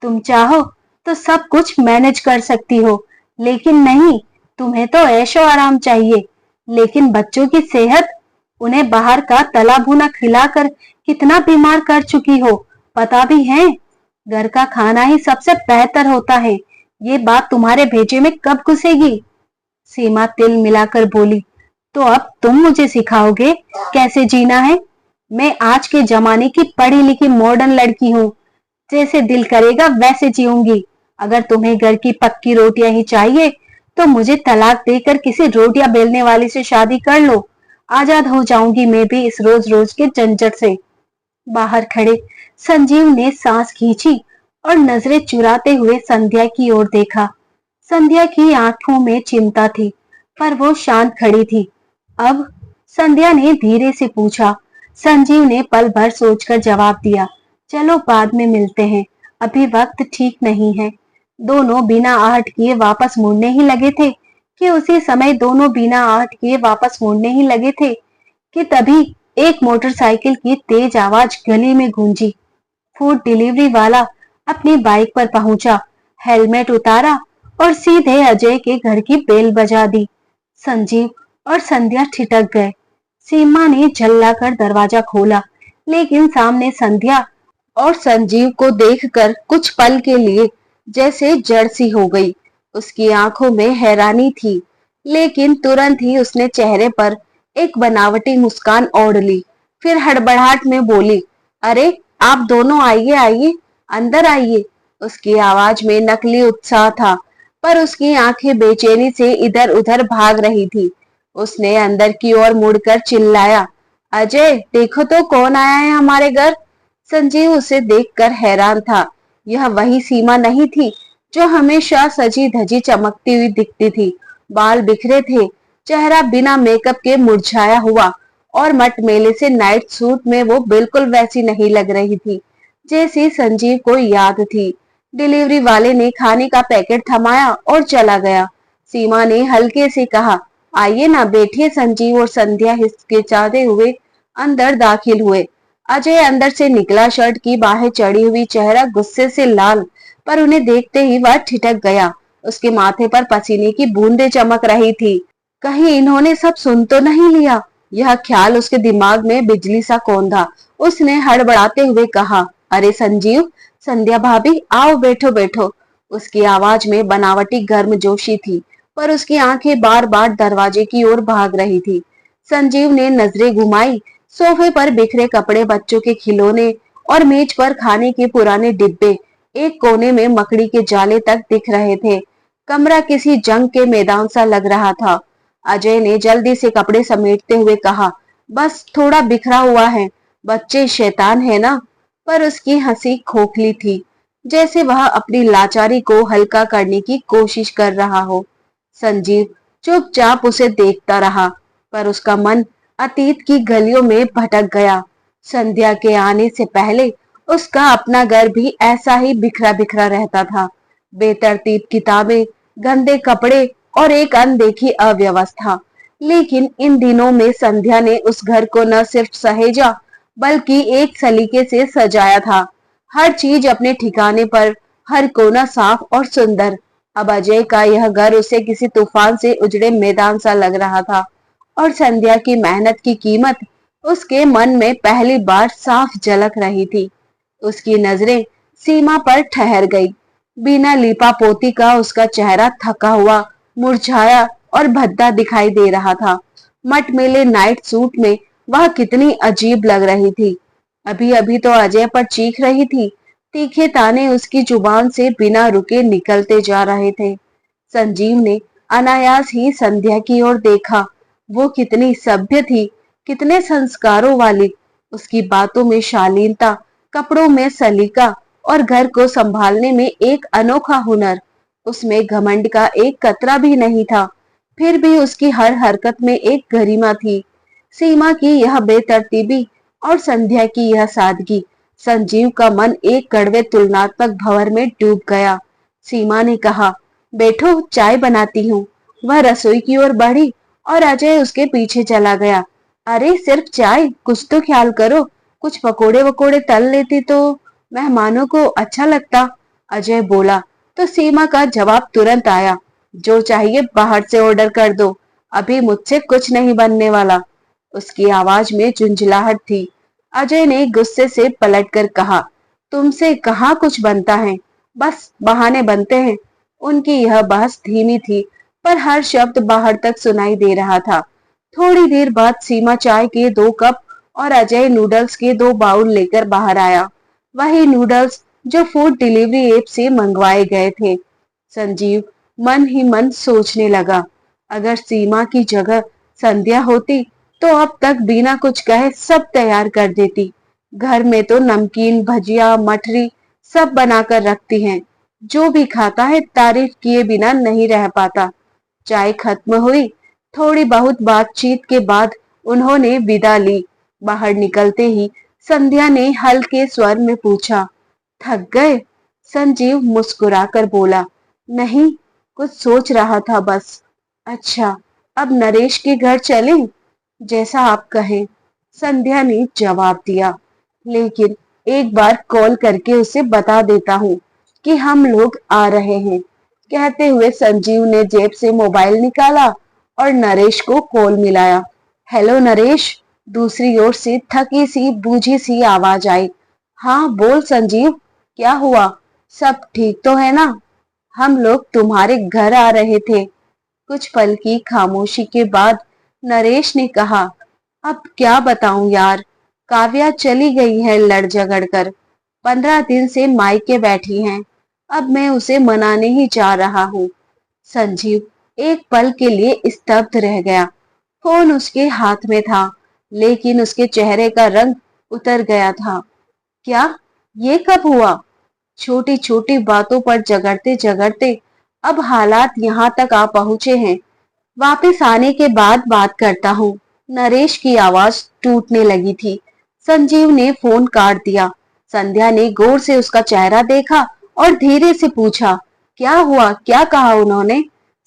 तुम चाहो तो सब कुछ मैनेज कर सकती हो, लेकिन नहीं, तुम्हें तो ऐशो आराम चाहिए। लेकिन बच्चों की सेहत, उन्हें बाहर का तला भुना खिलाकर कितना बीमार कर चुकी हो, पता भी है? घर का खाना ही सबसे बेहतर होता है। ये बात तुम्हारे भेजे में कब घुसेगी? सीमा तिल मिलाकर बोली, तो अब तुम मुझे सिखाओगे कैसे जीना है? मैं आज के जमाने की पढ़ी लिखी मॉडर्न लड़की हूँ। जैसे दिल करेगा वैसे जीऊंगी। अगर तुम्हें घर की पक्की रोटियां ही चाहिए तो मुझे तलाक देकर किसी रोटियां बेलने वाली से शादी कर लो। आजाद हो जाऊंगी मैं भी इस रोज रोज के झंझट से। बाहर खड़े संजीव ने सांस खींची और नजरें चुराते हुए संध्या की ओर देखा। संध्या की आंखों में चिंता थी, पर वो शांत खड़ी थी। अब? संध्या ने धीरे से पूछा। संजीव ने पल भर सोचकर जवाब दिया, चलो बाद में मिलते हैं, अभी वक्त ठीक नहीं है। दोनों बिना आहट किए वापस मुड़ने ही लगे थे कि उसी समय दोनों बिना आहट किए वापस मुड़ने ही लगे थे कि तभी एक मोटरसाइकिल की तेज आवाज गली में गूंजी। फूड डिलीवरी वाला अपनी बाइक पर पहुंचा, हेलमेट उतारा और सीधे अजय के घर की बेल बजा दी। संजीव और संध्या ठिठक गए। सीमा ने झल्लाकर दरवाजा खोला, लेकिन सामने संध्या और संजीव को देखकर कुछ पल के लिए जैसे जड़ सी हो गई। उसकी आंखों में हैरानी थी, लेकिन तुरंत ही उसने चेहरे पर एक बनावटी मुस्कान ओढ़ ली। फिर हड़बड़ाहट में बोली, अरे आप दोनों आइए आइए, अंदर आइए। उसकी आवाज में नकली उत्साह था, पर उसकी आंखें बेचैनी से इधर उधर भाग रही थी। उसने अंदर की ओर मुड़कर चिल्लाया, अजय देखो तो कौन आया है हमारे घर। संजीव उसे देखकर हैरान था। यह वही सीमा नहीं थी जो हमेशा सजी धजी चमकती हुई दिखती थी। बाल बिखरे थे, चेहरा बिना मेकअप के मुरझाया हुआ, और मटमेले से नाइट सूट में वो बिल्कुल वैसी नहीं लग रही थी जैसी संजीव को याद थी। डिलीवरी वाले ने खाने का पैकेट थमाया और चला गया। सीमा ने हल्के से कहा, आइए ना बैठिए। संजीव और संध्या हिचकिचाते हुए अंदर दाखिल हुए। अजय अंदर से निकला, शर्ट की बाहें चढ़ी हुई, चेहरा गुस्से से लाल, पर उन्हें देखते ही वह ठिठक गया। उसके माथे पर पसीने की बूंदें चमक रही थी। कहीं इन्होंने सब सुन तो नहीं लिया? यह ख्याल उसके दिमाग में बिजली सा कौंधा। उसने हड़बड़ाते हुए कहा, अरे संजीव, संध्या भाभी आओ बैठो बैठो। उसकी आवाज में बनावटी गर्मजोशी थी, पर उसकी आंखें बार बार दरवाजे की ओर भाग रही थी। संजीव ने नजरें घुमाई। सोफे पर बिखरे कपड़े, बच्चों के खिलौने और मेज पर खाने के पुराने डिब्बे, एक कोने में मकड़ी के जाले तक दिख रहे थे। कमरा किसी जंग के मैदान सा लग रहा था। अजय ने जल्दी से कपड़े समेटते हुए कहा, बस थोड़ा बिखरा हुआ है, बच्चे शैतान है ना। पर उसकी हंसी खोखली थी, जैसे वह अपनी लाचारी को हल्का करने की कोशिश कर रहा हो। संजीव चुपचाप उसे देखता रहा, पर उसका मन अतीत की गलियों में भटक गया। संध्या के आने से पहले उसका अपना घर भी ऐसा ही बिखरा बिखरा रहता था। बेतरतीब किताबें, गंदे कपड़े और एक अनदेखी अव्यवस्था। लेकिन इन दिनों में संध्या ने उस घर को न सिर्फ सहेजा, बल्कि एक सलीके से सजाया था। हर चीज अपने ठिकाने पर, हर कोना साफ और सुंदर। अब अजय का यह घर उसे किसी तूफान से उजड़े मैदान सा लग रहा था, और संध्या की मेहनत की कीमत उसके मन में पहली बार साफ झलक रही थी। उसकी नजरें सीमा पर ठहर गई। बिना लीपापोती का उसका चेहरा थका हुआ, मुरझाया और भद्दा दिखाई दे रहा था। मटमैले नाइट सूट में वह कितनी अजीब लग रही थी। अभी अभी तो अजय पर चीख रही थी। तीखे ताने उसकी जुबान से बिना रुके निकलते जा रहे थे। संजीव ने अनायास ही संध्या की ओर देखा। वो कितनी सभ्य थी, कितने संस्कारों वाली। उसकी बातों में शालीनता, कपड़ों में सलीका और घर को संभालने में एक अनोखा हुनर। उसमें घमंड का एक कतरा भी नहीं था। फिर भी उसकी हर हरकत में एक गरिमा थी। सीमा की यह बेतरतीबी और संध्या की यह सादगी, संजीव का मन एक कड़वे तुलनात्मक भंवर में डूब गया। सीमा ने कहा, बैठो, चाय बनाती हूँ। वह रसोई की ओर बढ़ी और अजय उसके पीछे चला गया। अरे सिर्फ चाय, कुछ तो ख्याल करो। कुछ पकोड़े वकोड़े तल लेती तो मेहमानों को अच्छा लगता। अजय बोला तो सीमा का जवाब तुरंत आया, जो चाहिए बाहर से ऑर्डर कर दो, अभी मुझसे कुछ नहीं बनने वाला। उसकी आवाज में झुंझलाहट थी। अजय ने गुस्से से पलटकर कहा, तुमसे कहाँ कुछ बनता है, बस बहाने बनते हैं। उनकी यह बहस धीमी थी, पर हर शब्द बाहर तक सुनाई दे रहा था। थोड़ी देर बाद सीमा चाय के 2 कप और अजय नूडल्स के 2 बाउल लेकर बाहर आया। वही नूडल्स जो फूड डिलीवरी ऐप से मंगवाए गए थे। संजीव मन ही मन सोचने लगा, अगर सीमा की जगह संध्या होती तो अब तक बिना कुछ कहे सब तैयार कर देती। घर में तो नमकीन, भजिया, मठरी सब बनाकर रखती हैं। जो भी खाता है तारीफ किए बिना नहीं रह पाता। चाय खत्म हुई। थोड़ी बहुत बातचीत के बाद उन्होंने विदा ली। बाहर निकलते ही संध्या ने हल्के स्वर में पूछा, थक गए? संजीव मुस्कुराकर बोला, नहीं, कुछ सोच रहा था बस। अच्छा, अब नरेश के घर चलें? जैसा आप कहें, संध्या ने जवाब दिया। लेकिन एक बार कॉल करके उसे बता देता हूँ कि हम लोग आ रहे हैं। कहते हुए संजीव ने जेब से मोबाइल निकाला और नरेश को कॉल मिलाया। हेलो नरेश, दूसरी ओर से थकी सी बूझी सी आवाज आई। हाँ बोल संजीव, क्या हुआ? सब ठीक तो है ना? हम लोग तुम्हारे घर आ रहे थे। कुछ पल की खामोशी के बाद नरेश ने कहा, अब क्या बताऊं यार, काव्या चली गई है लड़ झगड़ कर। 15 दिन से मायके बैठी हैं। अब मैं उसे मनाने ही जा रहा हूँ। संजीव एक पल के लिए स्तब्ध रह गया। फोन उसके हाथ में था, लेकिन उसके चेहरे का रंग उतर गया था। क्या? ये कब हुआ? छोटी छोटी बातों पर झगड़ते झगड़ते अब हालात यहाँ तक आ पहुंचे हैं। वापस आने के बाद बात करता हूँ। नरेश की आवाज टूटने लगी थी। संजीव ने फोन काट दिया। संध्या ने गौर से उसका चेहरा देखा और धीरे से पूछा, क्या हुआ, क्या कहा उन्होंने?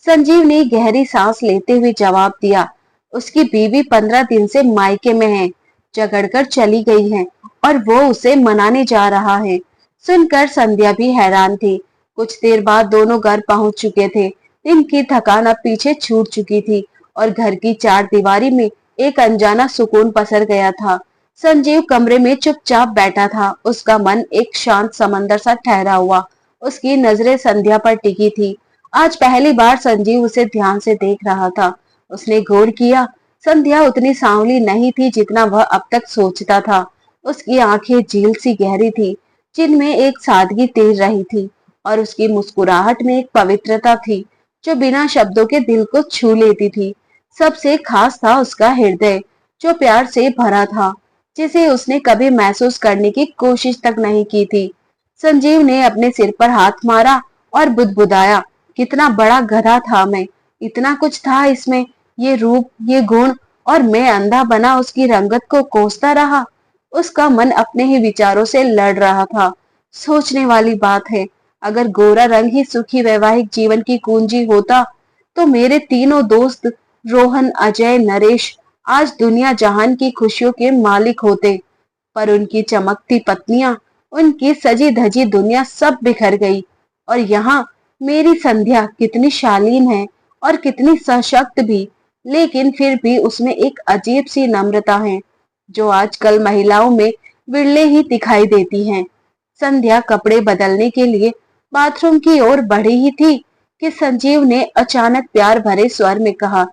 संजीव ने गहरी सांस लेते हुए जवाब दिया, उसकी बीवी 15 दिन से मायके में है, झगड़कर चली गई है और वो उसे मनाने जा रहा है। सुनकर संध्या भी हैरान थी। कुछ देर बाद दोनों घर पहुंच चुके थे। दिन की थकान अब पीछे छूट चुकी थी और घर की चार दीवारी में एक अनजाना सुकून पसर गया था। संजीव कमरे में चुपचाप बैठा था। उसका मन एक शांत समंदर सा ठहरा हुआ। उसकी नजरें संध्या पर टिकी थी। आज पहली बार संजीव उसे ध्यान से देख रहा था। उसने गौर किया, संध्या उतनी सांवली नहीं थी जितना वह अब तक सोचता था। उसकी आंखें झील सी गहरी थी, जिनमें एक सादगी तेज रही थी, और उसकी मुस्कुराहट में एक पवित्रता थी जो बिना शब्दों के दिल को छू लेती थी। सबसे खास था उसका हृदय, जो प्यार से भरा था, जिसे उसने कभी महसूस करने की कोशिश तक नहीं की थी। संजीव ने अपने सिर पर हाथ मारा और बुदबुदाया, कितना बड़ा गधा था मैं, इतना कुछ था इसमें, ये रूप, ये गुण, और मैं अंधा बना उसकी रंगत को कोसता रहा। उसका मन अपने ही विचारों से लड़ रहा था। सोचने वाली बात है, अगर गोरा रंग ही सुखी वैवाहिक जीवन की कुंजी होता तो मेरे तीनों दोस्त रोहन, अजय, नरेश आज दुनिया जहान की खुशियों के मालिक होते। पर उनकी चमकती पत्नियां, उनकी सजी धजी दुनिया सब बिखर गई। और यहाँ मेरी संध्या कितनी शालीन है और कितनी सशक्त भी, लेकिन फिर भी उसमें एक अजीब सी नम्रता है। जो आजकल महिलाओं में विरले ही दिखाई देती हैं। संध्या कपड़े बदलने के लिए बाथरूम की ओर बढ़ी ही थी कि संजीव ने अचानक प्यार भरे स्वर में कहा,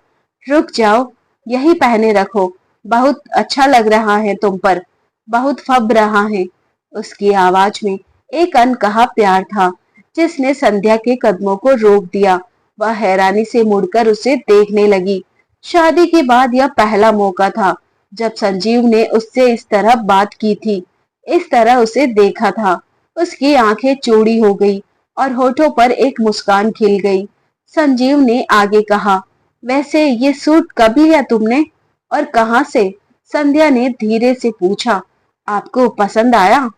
रुक जाओ, यही पहने रखो, बहुत अच्छा लग रहा है तुम पर, बहुत फब रहा है। उसकी आवाज में एक अनकहा प्यार था जिसने संध्या के कदमों को रोक दिया। वह हैरानी से मुड़कर उसे देखने लगी। शादी के बाद यह पहला मौका था जब संजीव ने उससे इस तरह बात की थी, इस तरह उसे देखा था। उसकी आंखें चौड़ी हो गई और होठों पर एक मुस्कान खिल गई। संजीव ने आगे कहा, वैसे ये सूट कब लिया तुमने और कहाँ से? संध्या ने धीरे से पूछा। आपको पसंद आया?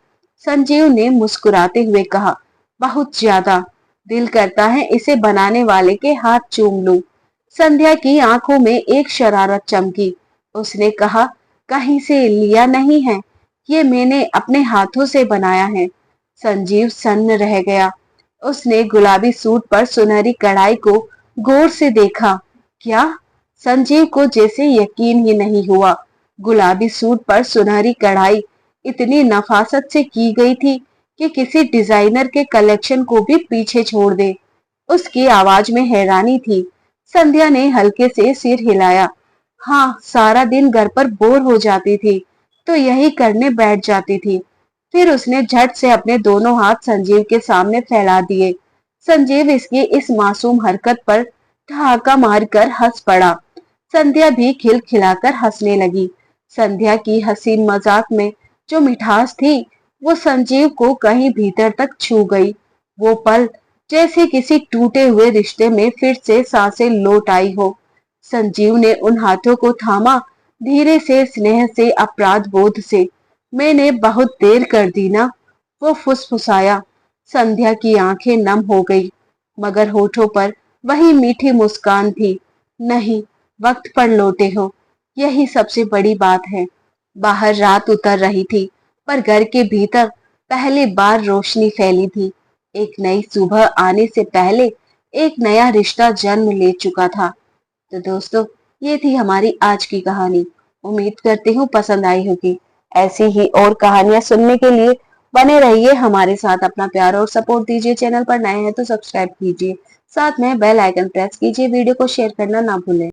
संजीव ने मुस्कुराते हुए कहा, बहुत ज्यादा। दिल करता है इसे बनाने वाले के हाथ चूम लूं। संध्या की आंखों में एक शरारत चमकी। उसने कहा, कहीं से लिया नहीं है, ये मैंने अपने हाथों से बनाया है। संजीव सन्न रह गया। उसने गुलाबी सूट पर सुनहरी कढ़ाई को गौर से देखा। क्या? संजीव को जैसे यकीन ही नहीं हुआ। गुलाबी सूट पर सुनहरी कढ़ाई इतनी नफासत से की गई थी कि किसी डिजाइनर के कलेक्शन को भी पीछे छोड़ दे। उसकी आवाज में हैरानी थी। संध्या ने हल्के से सिर हिलाया। हाँ, सारा दिन घर पर बोर हो जाती थी तो यही करने बैठ जाती थी। फिर उसने झट से अपने दोनों हाथ संजीव के सामने फैला दिए। संजीव इसकी इस मासूम हरकत पर ठहाका मारकर हंस पड़ा। संध्या भी खिलखिलाकर हंसने लगी। संध्या की हसीन मजाक में जो मिठास थी वो संजीव को कहीं भीतर तक छू गई। वो पल जैसे किसी टूटे हुए रिश्ते में फिर से सांसें लौट आई हो। संजीव ने उन हाथों को थामा, धीरे से, स्नेह से, अपराध बोध से। मैंने बहुत देर कर दी ना, वो फुसफुसाया। संध्या की आंखें नम हो गई, मगर होठों पर वही मीठी मुस्कान थी। नहीं, वक्त पर लौटे हो, यही सबसे बड़ी बात है। बाहर रात उतर रही थी पर घर के भीतर पहली बार रोशनी फैली थी। एक नई सुबह आने से पहले एक नया रिश्ता जन्म ले चुका था। तो दोस्तों, ये थी हमारी आज की कहानी। उम्मीद करती हूँ पसंद आई होगी। ऐसी ही और कहानियां सुनने के लिए बने रहिए हमारे साथ। अपना प्यार और सपोर्ट दीजिए। चैनल पर नए हैं तो सब्सक्राइब कीजिए, साथ में बेल आइकन प्रेस कीजिए। वीडियो को शेयर करना ना भूलें।